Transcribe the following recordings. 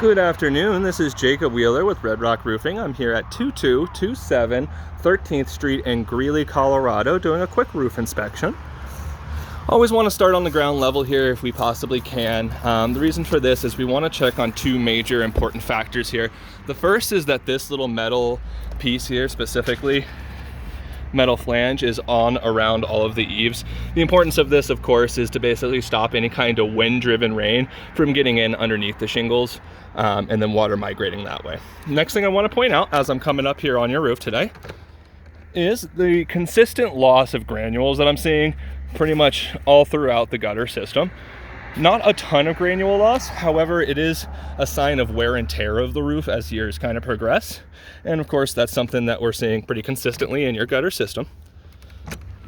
Good afternoon, this is Jacob Wheeler with Red Rock Roofing. I'm here at 2227 13th Street in Greeley, Colorado, doing a quick roof inspection. Always want to start on the ground level here if we possibly can. The reason for this is we want to check on two major important factors here. The first is that this little metal piece here, specifically metal flange, is on around all of the eaves. The importance of this, of course, is to basically stop any kind of wind-driven rain from getting in underneath the shingles and then water migrating that way. Next thing I want to point out as I'm coming up here on your roof today is the consistent loss of granules that I'm seeing pretty much all throughout the gutter system. Not a ton of granule loss, however, it is a sign of wear and tear of the roof as years kind of progress. And of course, that's something that we're seeing pretty consistently in your gutter system.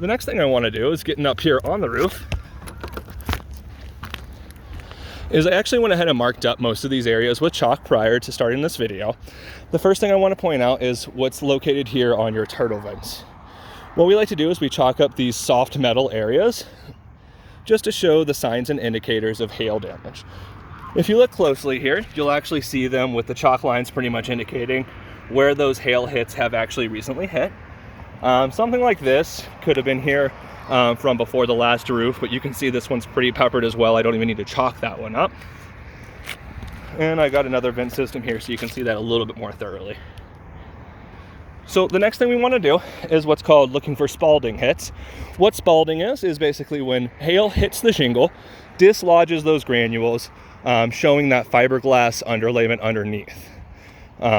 The next thing I want to do is getting up here on the roof is I actually went ahead and marked up most of these areas with chalk prior to starting this video. The first thing I want to point out is what's located here on your turtle vents. What we like to do is we chalk up these soft metal areas just to show the signs and indicators of hail damage. If you look closely here, you'll actually see them with the chalk lines pretty much indicating where those hail hits have actually recently hit. Something like this could have been here from before the last roof, but you can see this one's pretty peppered as well. I don't even need to chalk that one up. And I got another vent system here so you can see that a little bit more thoroughly. So the next thing we want to do is what's called looking for spalding hits. What spalding is basically when hail hits the shingle, dislodges those granules, showing that fiberglass underlayment underneath.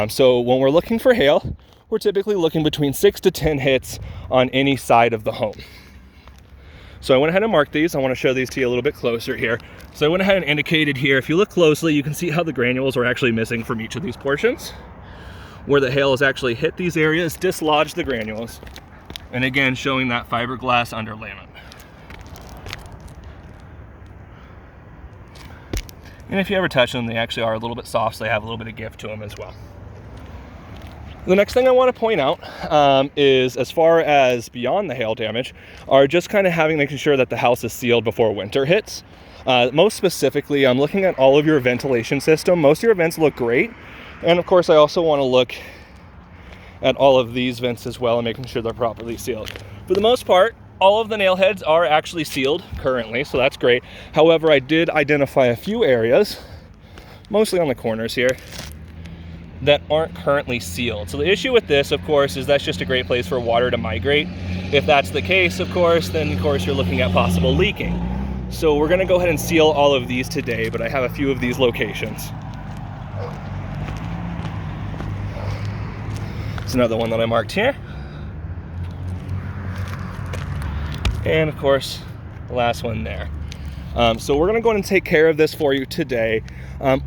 So when we're looking for hail, we're typically looking between 6 to 10 hits on any side of the home. So I went ahead and marked these. I want to show these to you a little bit closer here. So I went ahead and indicated here, if you look closely, you can see how the granules are actually missing from each of these portions. Where the hail has actually hit these areas, dislodged the granules, and again showing that fiberglass underlayment. And if you ever touch them, they actually are a little bit soft, so they have a little bit of give to them as well. The next thing I want to point out is, as far as beyond the hail damage, are just kind of making sure that the house is sealed before winter hits. Most specifically, I'm looking at all of your ventilation system. Most of your vents look great. And of course, I also want to look at all of these vents as well and making sure they're properly sealed. For the most part, all of the nail heads are actually sealed currently, so that's great. However, I did identify a few areas, mostly on the corners here, that aren't currently sealed. So the issue with this, of course, is that's just a great place for water to migrate. If that's the case, of course, then of course you're looking at possible leaking. So we're going to go ahead and seal all of these today, but I have a few of these locations. It's another one that I marked here. And of course, the last one there. So we're gonna go ahead and take care of this for you today.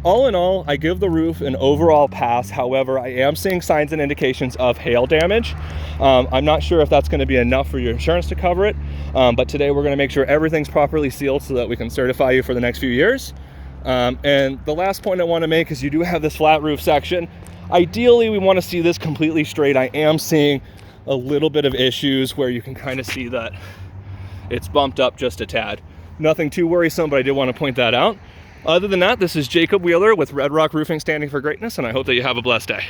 All in all, I give the roof an overall pass. However, I am seeing signs and indications of hail damage. I'm not sure if that's gonna be enough for your insurance to cover it, but today we're gonna make sure everything's properly sealed so that we can certify you for the next few years. And the last point I wanna make is you do have this flat roof section. Ideally, we want to see this completely straight. I am seeing a little bit of issues where you can kind of see that it's bumped up just a tad. Nothing too worrisome, but I did want to point that out. Other than that, this is Jacob Wheeler with Red Rock Roofing, standing for greatness, and I hope that you have a blessed day.